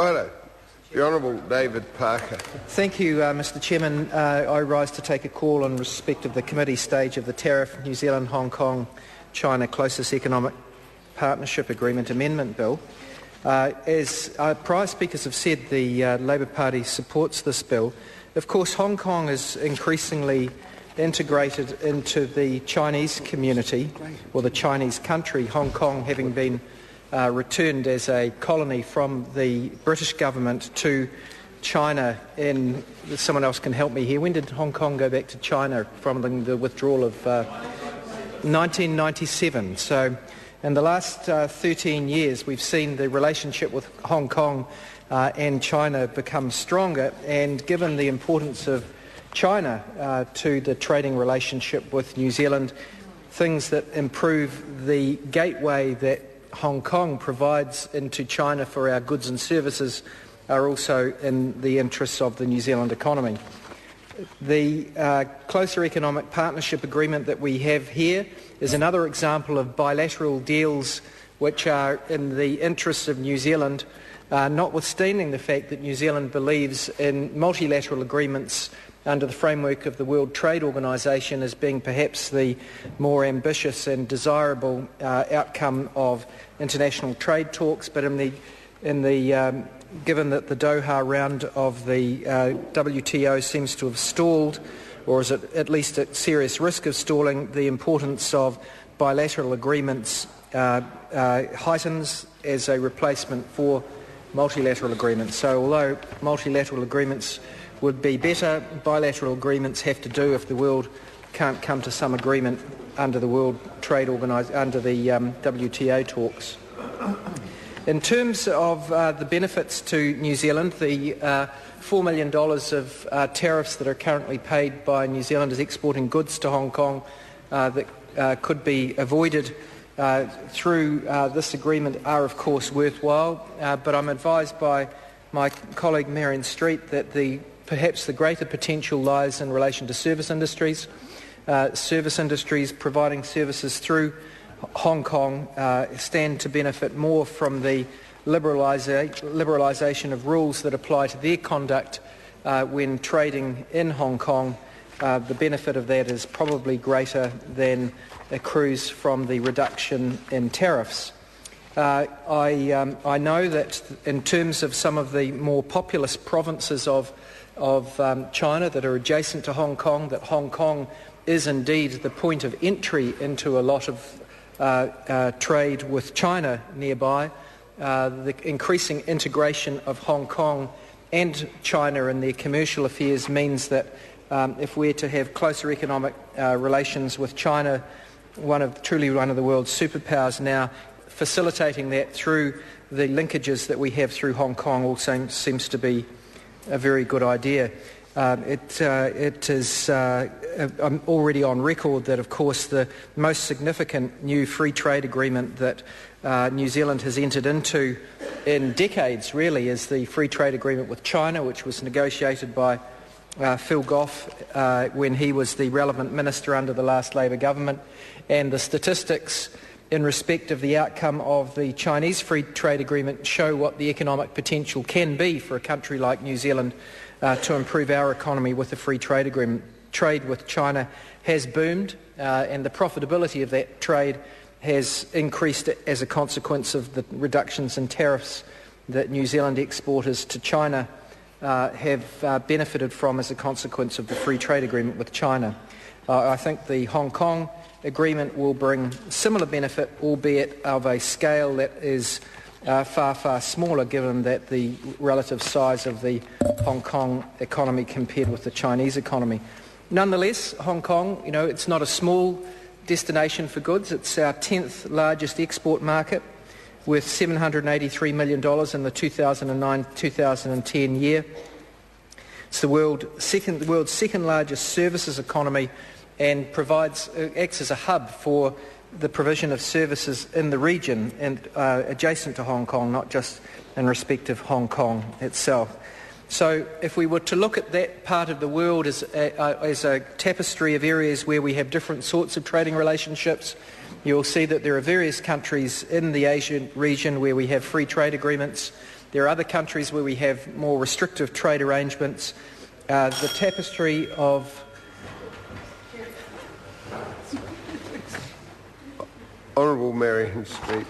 Righto. The Honourable David Parker. Thank you, Mr Chairman. I rise to take a call in respect of the committee stage of the Tariff New Zealand, Hong Kong, China Closest Economic Partnership Agreement Amendment Bill. As prior speakers have said, the Labour Party supports this bill. Of course, Hong Kong is increasingly integrated into the Chinese community, or the Chinese country, Hong Kong having been returned as a colony from the British government to China in, someone else can help me here, when did Hong Kong go back to China from the withdrawal of 1997? So in the last 13 years we've seen the relationship with Hong Kong and China become stronger, and given the importance of China to the trading relationship with New Zealand, things that improve the gateway that Hong Kong provides into China for our goods and services are also in the interests of the New Zealand economy. The closer economic partnership agreement that we have here is another example of bilateral deals which are in the interests of New Zealand, notwithstanding the fact that New Zealand believes in multilateral agreements under the framework of the World Trade Organisation as being perhaps the more ambitious and desirable outcome of international trade talks. But given that the Doha round of the WTO seems to have stalled, or is at least at serious risk of stalling, the importance of bilateral agreements heightens as a replacement for multilateral agreements. So although multilateral agreements would be better, bilateral agreements have to do if the world can't come to some agreement under the World Trade under the WTO talks. In terms of the benefits to New Zealand, the $4 million of tariffs that are currently paid by New Zealand as exporting goods to Hong Kong that could be avoided through this agreement are of course worthwhile, but I'm advised by my colleague Marion Street that perhaps the greater potential lies in relation to service industries. Service industries providing services through Hong Kong stand to benefit more from the liberalisation of rules that apply to their conduct when trading in Hong Kong. The benefit of that is probably greater than accrues from the reduction in tariffs. I know that in terms of some of the more populous provinces of China that are adjacent to Hong Kong, that Hong Kong is indeed the point of entry into a lot of trade with China nearby. The increasing integration of Hong Kong and China in their commercial affairs means that if we're to have closer economic relations with China, truly one of the world's superpowers now, facilitating that through the linkages that we have through Hong Kong also seems to be a very good idea. I'm already on record that, of course, the most significant new free trade agreement that New Zealand has entered into in decades, really, is the free trade agreement with China, which was negotiated by Phil Goff when he was the relevant minister under the last Labour government. And the statistics in respect of the outcome of the Chinese free trade agreement show what the economic potential can be for a country like New Zealand to improve our economy with the free trade agreement. Trade with China has boomed and the profitability of that trade has increased as a consequence of the reductions in tariffs that New Zealand exporters to China have benefited from as a consequence of the free trade agreement with China. I think the Hong Kong agreement will bring similar benefit, albeit of a scale that is far, far smaller, given that the relative size of the Hong Kong economy compared with the Chinese economy. Nonetheless, Hong Kong, it's not a small destination for goods. It's our 10th largest export market, with $783 million in the 2009-2010 year. It's the world's second largest services economy, and acts as a hub for the provision of services in the region and adjacent to Hong Kong, not just in respect of Hong Kong itself. So if we were to look at that part of the world as a tapestry of areas where we have different sorts of trading relationships, you'll see that there are various countries in the Asian region where we have free trade agreements. There are other countries where we have more restrictive trade arrangements. The tapestry of... Honourable Marion Street.